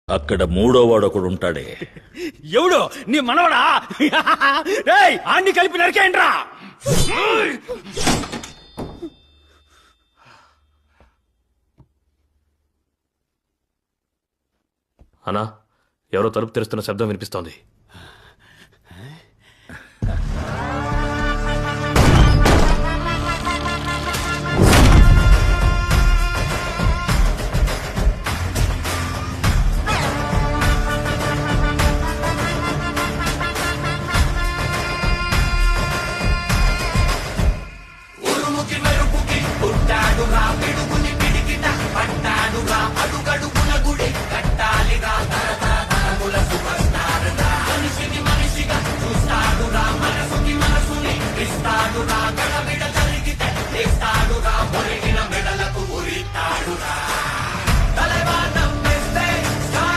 అక్కడ మూడోవాడు ఒకడు ఉంటాడే. ఎవడు నీ మనవడా? ఆన్ని కలిపి నరికేయండ్రా. అన్నా, ఎవరో తలుపు తెరుస్తున్న శబ్దం వినిపిస్తోంది.